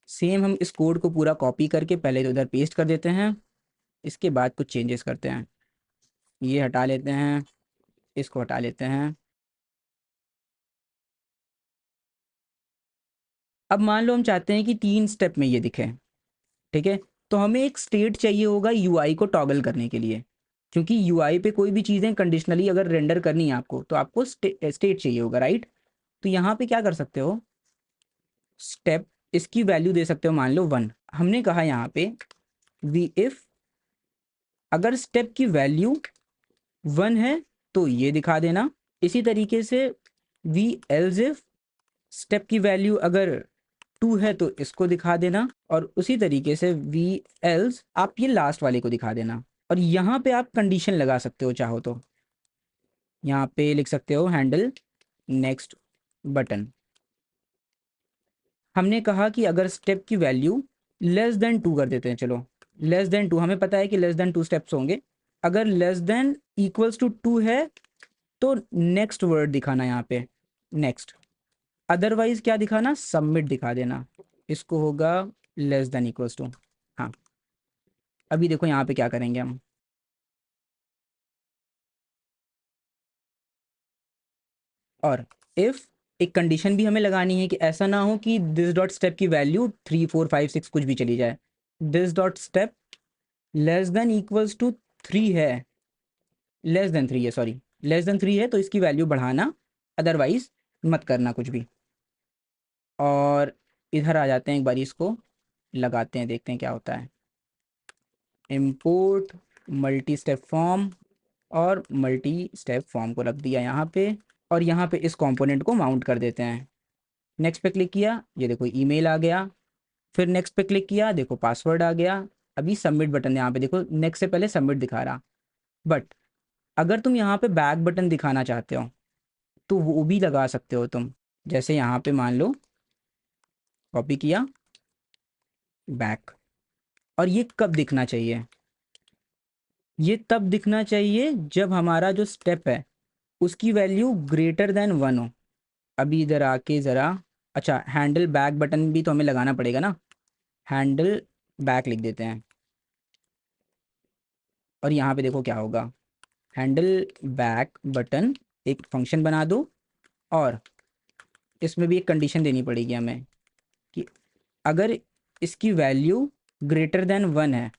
Same हम इस कोड को पूरा कॉपी करके पहले तो इधर पेस्ट कर देते हैं, इसके बाद कुछ चेंजेस करते हैं। ये हटा लेते हैं, इसको हटा लेते हैं। अब मान लो हम चाहते हैं कि 3 स्टेप में ये दिखे, ठीक है। तो हमें एक स्टेट चाहिए होगा यूआई को टॉगल करने के लिए, क्योंकि यूआई पे कोई भी चीज़ें कंडीशनली अगर रेंडर करनी है आपको तो आपको स्टेट चाहिए होगा, राइट। तो यहाँ पे क्या कर सकते हो, स्टेप इसकी वैल्यू दे सकते हो मान लो 1। हमने कहा यहाँ पे वी इफ अगर स्टेप की वैल्यू 1 है तो ये दिखा देना। इसी तरीके से वी एल्स इफ स्टेप की वैल्यू अगर 2 है तो इसको दिखा देना, और उसी तरीके से वी एल्स आप ये लास्ट वाले को दिखा देना। और यहाँ पे आप कंडीशन लगा सकते हो चाहो तो, यहाँ पे लिख सकते हो हैंडल नेक्स्ट बटन। हमने कहा कि अगर स्टेप की वैल्यू लेस देन 2 कर देते हैं, चलो लेस देन 2, हमें पता है कि लेस देन 2 स्टेप्स होंगे। अगर लेस देन इक्वल्स टू 2 है तो नेक्स्ट वर्ड दिखाना यहाँ पे, नेक्स्ट। अदरवाइज क्या दिखाना, सबमिट दिखा देना। इसको होगा लेस देन इक्वल्स टू। हाँ, अभी देखो यहाँ पे क्या करेंगे हम, और इफ़ एक कंडीशन भी हमें लगानी है कि ऐसा ना हो कि दिस डॉट स्टेप की वैल्यू 3 4 5 6 कुछ भी चली जाए। This dot step less than equals to 3 है, लेस देन 3 है, सॉरी लेस देन 3 है तो इसकी वैल्यू बढ़ाना, अदरवाइज मत करना कुछ भी। और इधर आ जाते हैं, एक बार इसको लगाते हैं, देखते हैं क्या होता है। इम्पोर्ट मल्टी स्टेप फॉर्म, और मल्टी स्टेप फॉर्म को रख दिया यहाँ पे। और यहाँ पे इस कंपोनेंट को माउंट कर देते हैं। नेक्स्ट पे क्लिक किया, ये देखो ईमेल आ गया। फिर नेक्स्ट पे क्लिक किया, देखो पासवर्ड आ गया। अभी सबमिट बटन, यहाँ पे देखो नेक्स्ट से पहले सबमिट दिखा रहा। बट अगर तुम यहाँ पे बैक बटन दिखाना चाहते हो तो वो भी लगा सकते हो तुम। जैसे यहाँ पे मान लो कॉपी किया, बैक। और ये कब दिखना चाहिए? ये तब दिखना चाहिए जब हमारा जो स्टेप है उसकी वैल्यू ग्रेटर देन 1 हो। अभी इधर आके ज़रा, अच्छा हैंडल बैक बटन भी तो हमें लगाना पड़ेगा ना। हैंडल बैक लिख देते हैं और यहाँ पे देखो क्या होगा। हैंडल बैक बटन एक फंक्शन बना दो और इसमें भी एक कंडीशन देनी पड़ेगी हमें कि अगर इसकी वैल्यू ग्रेटर देन 1 है,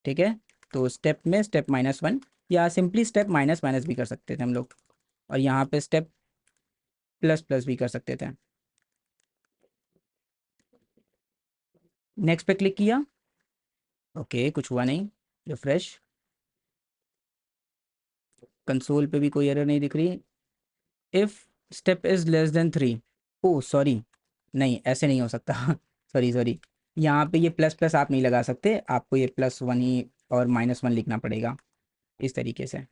ठीक है, तो स्टेप में स्टेप -1 या सिंपली स्टेप माइनस माइनस भी कर सकते थे हम लोग। और यहाँ पे स्टेप प्लस प्लस भी कर सकते थे। नेक्स्ट पे क्लिक किया, ओके कुछ हुआ नहीं। रिफ्रेश, कंसोल पे भी कोई एरर नहीं दिख रही। If step is less than 3, oh sorry, नहीं ऐसे नहीं हो सकता सॉरी सॉरी, यहाँ पे ये प्लस प्लस आप नहीं लगा सकते, आपको ये +1 ही और -1 लिखना पड़ेगा इस तरीके से।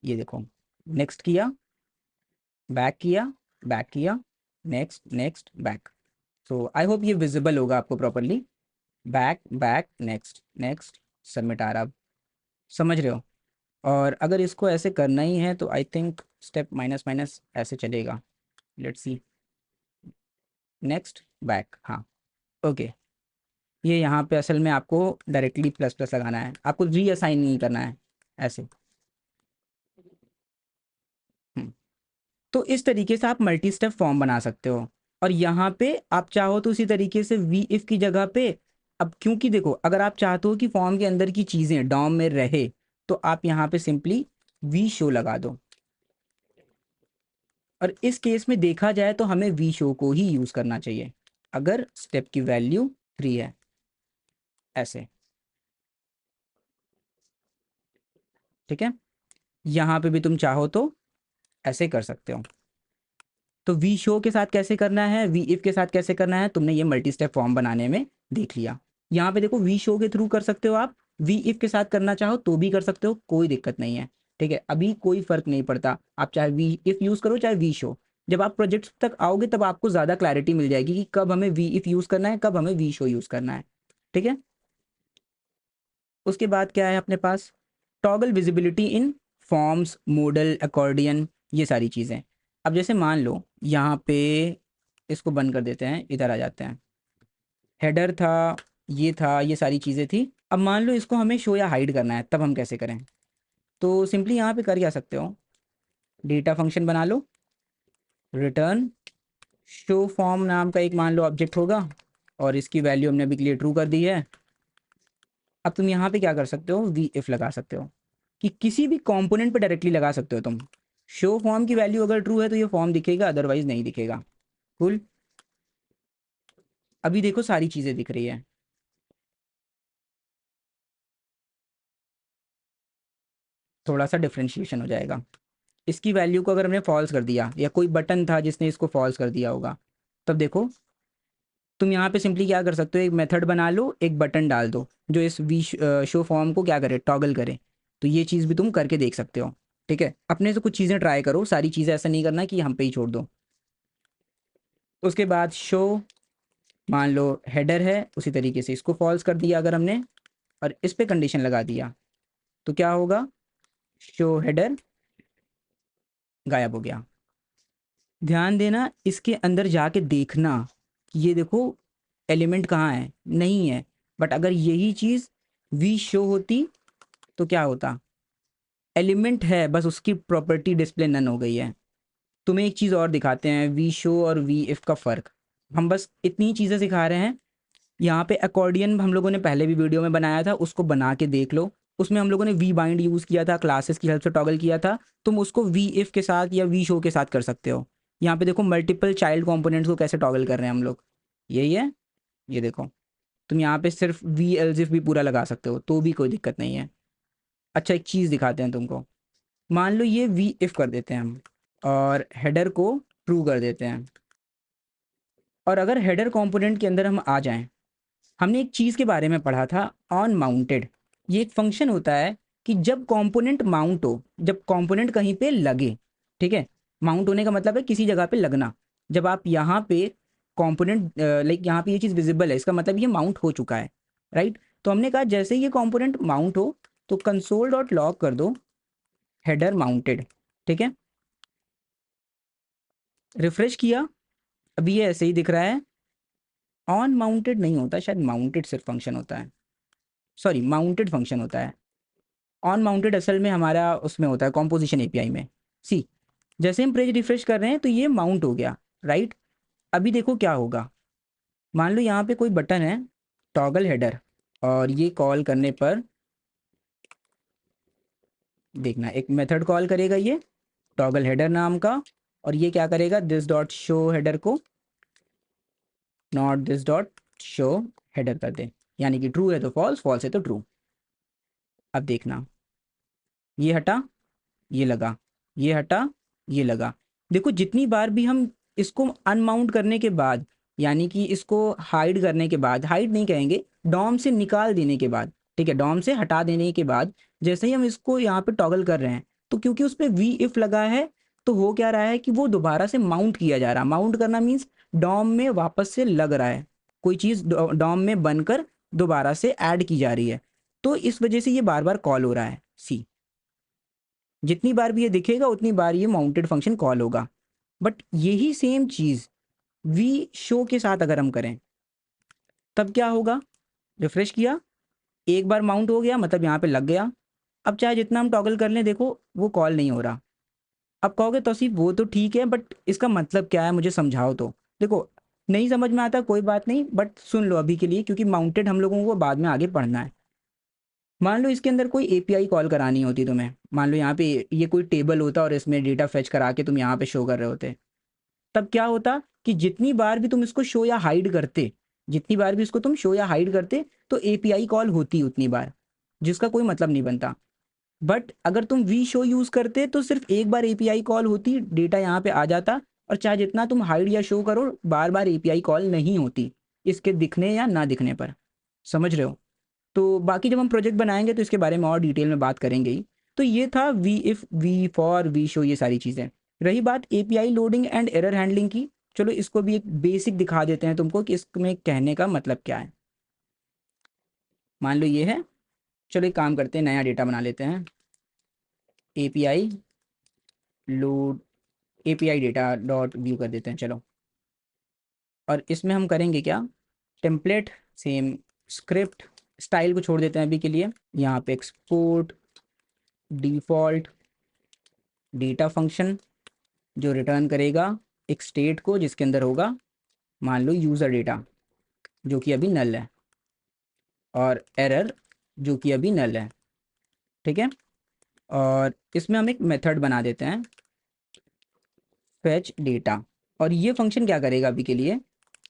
ये देखो, नेक्स्ट किया, बैक किया, बैक किया, next next back. So I hope ये विजिबल होगा आपको properly. Back back next next, submit आ रहा अब। समझ रहे हो? और अगर इसको ऐसे करना ही है तो I think step minus minus ऐसे चलेगा। लेट्स सी, नेक्स्ट बैक, हाँ ओके। ये यहाँ पे असल में आपको डायरेक्टली प्लस प्लस लगाना है, आपको रीअसाइन नहीं करना है ऐसे। हम्म, तो इस तरीके से आप मल्टी स्टेप फॉर्म बना सकते हो। और यहाँ पे आप चाहो तो उसी तरीके से वी इफ़ की जगह पे, अब क्योंकि देखो अगर आप चाहते हो कि फॉर्म के अंदर की चीज़ें डॉम में रहे तो आप यहाँ पे सिंपली वी शो लगा दो। और इस केस में देखा जाए तो हमें वी शो को ही यूज़ करना चाहिए अगर स्टेप की वैल्यू 3 है, ऐसे। ठीक है, यहाँ पे भी तुम चाहो तो ऐसे कर सकते हो। तो वी शो के साथ कैसे करना है, वी इफ के साथ कैसे करना है, तुमने ये मल्टी स्टेप फॉर्म बनाने में देख लिया। यहाँ पे देखो वी शो के थ्रू कर सकते हो आप, वी इफ के साथ करना चाहो तो भी कर सकते हो, कोई दिक्कत नहीं है। ठीक है, अभी कोई फर्क नहीं पड़ता, आप चाहे वी इफ यूज़ करो चाहे वी शो। जब आप प्रोजेक्ट तक आओगे तब आपको ज़्यादा क्लैरिटी मिल जाएगी कि कब हमें वी इफ यूज़ करना है, कब हमें वी शो यूज़ करना है। ठीक है, उसके बाद क्या है अपने पास, toggle visibility in forms, modal, accordion, ये सारी चीज़ें। अब जैसे मान लो यहाँ पे, इसको बंद कर देते हैं, इधर आ जाते हैं। हेडर था, ये था, ये सारी चीज़ें थी। अब मान लो इसको हमें शो या हाइड करना है, तब हम कैसे करें? तो सिंपली यहाँ पे कर क्या सकते हो, डेटा फंक्शन बना लो, रिटर्न शो फॉर्म नाम का एक मान लो ऑब्जेक्ट होगा और इसकी वैल्यू हमने अभी के लिए ट्रू कर दी है। अब तुम यहाँ पे क्या कर सकते हो, वी इफ लगा सकते हो कि किसी भी कंपोनेंट पे डायरेक्टली लगा सकते हो तुम। शो फॉर्म की वैल्यू अगर ट्रू है तो ये फॉर्म दिखेगा, अदरवाइज नहीं दिखेगा। कूल, अभी देखो सारी चीज़ें दिख रही है। थोड़ा सा डिफ्रेंशिएशन हो जाएगा। इसकी वैल्यू को अगर हमने फॉल्स कर दिया या कोई बटन था जिसने इसको फॉल्स कर दिया होगा, तब देखो तुम यहाँ पे सिंपली क्या कर सकते हो, एक मेथड बना लो, एक बटन डाल दो जो इस वी शो फॉर्म को क्या करे, टॉगल करे। तो ये चीज़ भी तुम करके देख सकते हो। ठीक है, अपने से कुछ चीज़ें ट्राई करो, सारी चीज़ें ऐसा नहीं करना कि हम पे ही छोड़ दो। उसके बाद शो, मान लो हेडर है, उसी तरीके से इसको फॉल्स कर दिया अगर हमने और इस पे कंडीशन लगा दिया तो क्या होगा, शो हेडर गायब हो गया। ध्यान देना, इसके अंदर जाके देखना कि ये देखो एलिमेंट कहाँ है, नहीं है। बट अगर यही चीज़ वी शो होती तो क्या होता, एलिमेंट है बस उसकी प्रॉपर्टी डिस्प्ले नन हो गई है। तुम्हें एक चीज़ और दिखाते हैं, वी शो और वी इफ़ का फ़र्क। हम बस इतनी चीज़ें सिखा रहे हैं। यहाँ पे अकॉर्डियन हम लोगों ने पहले भी वीडियो में बनाया था, उसको बना के देख लो। उसमें हम लोगों ने वी बाइंड यूज़ किया था, क्लासेस की हेल्प से टॉगल किया था। तुम उसको वी इफ़ के साथ या वी शो के साथ कर सकते हो। यहाँ पे देखो मल्टीपल चाइल्ड कंपोनेंट्स को कैसे टॉगल कर रहे हैं हम लोग, यही है। ये देखो, तुम यहाँ पे सिर्फ वी एल्स इफ भी पूरा लगा सकते हो तो भी कोई दिक्कत नहीं है। अच्छा एक चीज़ दिखाते हैं तुमको, मान लो ये वी इफ कर देते हैं हम और हेडर को ट्रू कर देते हैं। और अगर हेडर कंपोनेंट के अंदर हम आ जाएं, हमने एक चीज़ के बारे में पढ़ा था, ऑन माउंटेड। ये एक फंक्शन होता है कि जब कंपोनेंट माउंट हो, जब कंपोनेंट कहीं पे लगे, ठीक है, माउंट होने का मतलब है किसी जगह पे लगना। जब आप यहाँ पे कंपोनेंट लाइक यहाँ पे ये चीज़ विजिबल है, इसका मतलब ये माउंट हो चुका है, राइट। तो हमने कहा जैसे ही ये कंपोनेंट माउंट हो तो कंसोल डॉट लॉग कर दो हेडर माउंटेड, ठीक है। रिफ्रेश किया, अभी ये ऐसे ही दिख रहा है। ऑन माउंटेड नहीं होता, शायद माउंटेड सिर्फ फंक्शन होता है, सॉरी माउंटेड फंक्शन होता है। ऑन माउंटेड असल में हमारा उसमें होता है कॉम्पोजिशन एपीआई में। सी, जैसे हम पेज रिफ्रेश कर रहे हैं तो ये माउंट हो गया, राइट। अभी देखो क्या होगा। मान लो यहाँ पे कोई बटन है टॉगल हेडर, और ये कॉल करने पर देखना एक मेथड कॉल करेगा ये टॉगल हेडर नाम का, और ये क्या करेगा, दिस डॉट शो हेडर को not this dot show header कर दे, यानी कि ट्रू है तो फॉल्स, फॉल्स है तो ट्रू। अब देखना, ये हटा, ये लगा, ये हटा, ये लगा। देखो जितनी बार भी हम इसको अनमाउंट करने के बाद, यानी कि इसको हाइड करने के बाद, हाइड नहीं कहेंगे, डॉम से निकाल देने के बाद, ठीक है, डॉम से हटा देने के बाद, जैसे ही हम इसको यहाँ पे टॉगल कर रहे हैं तो क्योंकि उस पर वी इफ लगा है तो हो क्या रहा है कि वो दोबारा से माउंट किया जा रहा है। माउंट करना मीन्स डॉम में वापस से लग रहा है, कोई चीज़ डॉम में बनकर दोबारा से ऐड की जा रही है। तो इस वजह से ये बार बार कॉल हो रहा है। सी, जितनी बार भी ये दिखेगा उतनी बार ये माउंटेड फंक्शन कॉल होगा। बट यही सेम चीज़ वी शो के साथ अगर हम करें तब क्या होगा। रिफ्रेश किया, एक बार माउंट हो गया मतलब यहाँ पे लग गया। अब चाहे जितना हम टॉगल कर लें, देखो वो कॉल नहीं हो रहा। अब कहोगे तौसीफ वो तो ठीक है, बट इसका मतलब क्या है, मुझे समझाओ तो। देखो नहीं समझ में आता कोई बात नहीं, बट सुन लो अभी के लिए, क्योंकि माउंटेड हम लोगों को बाद में आगे पढ़ना है। मान लो इसके अंदर कोई एपीआई कॉल करानी होती तुम्हें, मान लो यहाँ पे ये कोई टेबल होता और इसमें डेटा फेच करा के तुम यहाँ पे शो कर रहे होते, तब क्या होता कि जितनी बार भी तुम इसको शो या हाइड करते, जितनी बार भी इसको तुम शो या हाइड करते तो एपीआई कॉल होती उतनी बार, जिसका कोई मतलब नहीं बनता। बट अगर तुम वी शो यूज करते तो सिर्फ एक बार एपीआई कॉल होती, डेटा यहाँ पे आ जाता, और चाहे जितना तुम हाइड या शो करो बार बार एपीआई कॉल नहीं होती, इसके दिखने या ना दिखने पर। समझ रहे हो। तो बाकी जब हम प्रोजेक्ट बनाएंगे तो इसके बारे में और डिटेल में बात करेंगे ही। तो ये था v if, v for, v show, ये सारी चीज़ें। रही बात API loading and error handling की, चलो इसको भी एक बेसिक दिखा देते हैं तुमको कि इसमें कहने का मतलब क्या है। मान लो ये है, चलो एक काम करते हैं, नया डेटा बना लेते हैं, API load, API data dot view कर देते हैं चलो। और इसमें हम करेंगे क्या, टेम्पलेट सेम, स्क्रिप्ट स्टाइल को छोड़ देते हैं अभी के लिए। यहाँ पे एक्सपोर्ट डिफ़ॉल्ट डेटा फंक्शन जो रिटर्न करेगा एक स्टेट को जिसके अंदर होगा मान लो यूज़र डेटा जो कि अभी नल है, और एरर जो कि अभी नल है, ठीक है। और इसमें हम एक मेथड बना देते हैं फेच डेटा, और ये फंक्शन क्या करेगा अभी के लिए,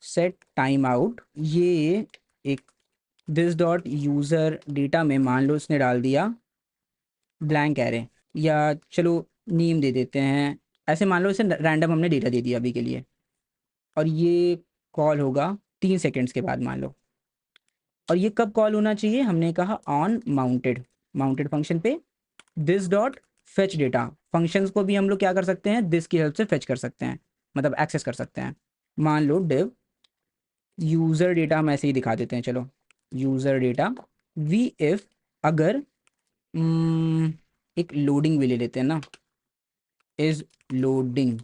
सेट टाइम आउट। ये एक दिस डॉट यूज़र डेटा में मान लो इसने डाल दिया ब्लैंक एरे, या चलो नेम दे देते हैं, ऐसे मान लो इसे रैंडम हमने डेटा दे दिया अभी के लिए। और ये कॉल होगा 3 सेकेंड्स के बाद मान लो। और ये कब कॉल होना चाहिए, हमने कहा ऑन माउंटेड, माउंटेड फंक्शन पे this dot fetch data. Functions को भी हम लोग क्या कर सकते हैं, दिस की हेल्प से फेच कर सकते हैं, मतलब एक्सेस कर सकते हैं। मान लो डिव यूज़र डेटा, हम ऐसे ही दिखा देते हैं चलो, यूज़र डेटा वी इफ, अगर एक लोडिंग भी ले लेते हैं ना, is loading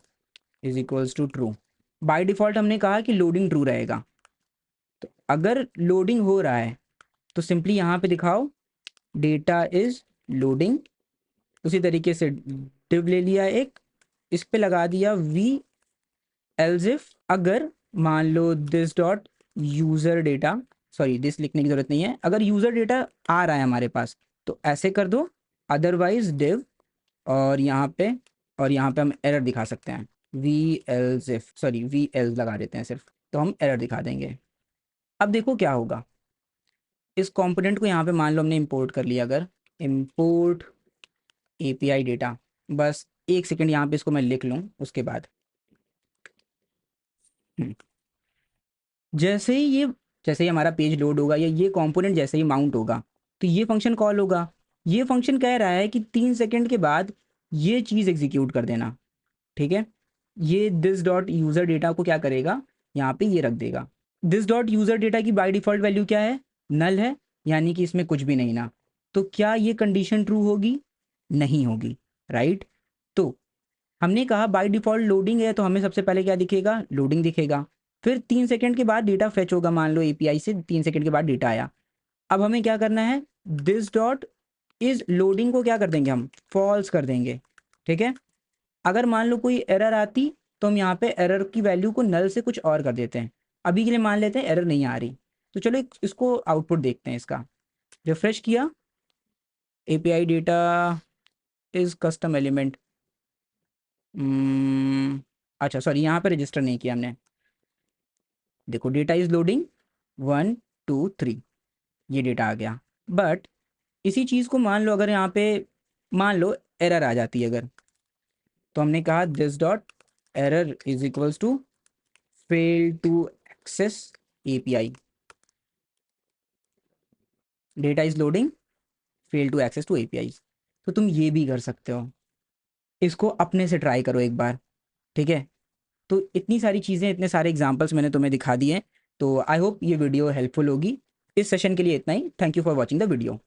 is equals to true. By default हमने कहा कि लोडिंग ट्रू रहेगा, तो अगर लोडिंग हो रहा है तो सिंपली यहाँ पे दिखाओ डेटा इज लोडिंग। उसी तरीके से डिव ले लिया एक, इस पे लगा दिया वी एल्स इफ, अगर मान लो this dot user data, sorry this लिखने की ज़रूरत नहीं है, अगर यूज़र डेटा आ रहा है हमारे पास तो ऐसे कर दो, अदरवाइज डिव, और यहाँ पे हम एरर दिखा सकते हैं, v else if, sorry v else लगा देते हैं सिर्फ, तो हम एरर दिखा देंगे। अब देखो क्या होगा, इस कंपोनेंट को यहाँ पे मान लो हमने इंपोर्ट कर लिया, अगर इंपोर्ट API डेटा, बस एक सेकंड यहाँ पे इसको मैं लिख लूँ उसके बाद। हम्म, जैसे ही ये जैसे ही हमारा पेज लोड होगा या ये कंपोनेंट जैसे ही माउंट होगा तो ये फंक्शन कॉल होगा। ये फंक्शन कह रहा है कि 3 सेकंड के बाद ये चीज़ एग्जीक्यूट कर देना। ठीक है, ये दिस डॉट यूज़र डेटा को क्या करेगा, यहाँ पे ये रख देगा। दिस डॉट यूज़र डेटा की बाय डिफ़ॉल्ट वैल्यू क्या है, नल है, यानी कि इसमें कुछ भी नहीं ना। तो क्या ये कंडीशन ट्रू होगी, नहीं होगी, राइट। तो हमने कहा बाय डिफ़ॉल्ट लोडिंग है तो हमें सबसे पहले क्या दिखेगा, लोडिंग दिखेगा। फिर 3 सेकंड के बाद डेटा फेच होगा, मान लो एपीआई से 3 सेकंड के बाद डेटा आया। अब हमें क्या करना है, दिस डॉट इज लोडिंग को क्या कर देंगे, हम फॉल्स कर देंगे। ठीक है, अगर मान लो कोई एरर आती तो हम यहाँ पे एरर की वैल्यू को नल से कुछ और कर देते हैं। अभी के लिए मान लेते हैं एरर नहीं आ रही। तो चलो इसको आउटपुट देखते हैं इसका। रिफ्रेश किया, API data is custom element, अच्छा सॉरी यहाँ पे रजिस्टर नहीं किया हमने। देखो डेटा इज लोडिंग 1 2 3, ये डेटा आ गया। बट इसी चीज़ को मान लो अगर यहाँ पे मान लो एरर आ जाती है अगर, तो हमने कहा this dot error is equals to fail to access API, data is loading fail to access to API. तो तुम ये भी कर सकते हो, इसको अपने से ट्राई करो एक बार। ठीक है, तो इतनी सारी चीज़ें, इतने सारे एग्जांपल्स मैंने तुम्हें दिखा दिए। तो आई होप ये वीडियो हेल्पफुल होगी। इस सेशन के लिए इतना ही। Thank you for watching the video.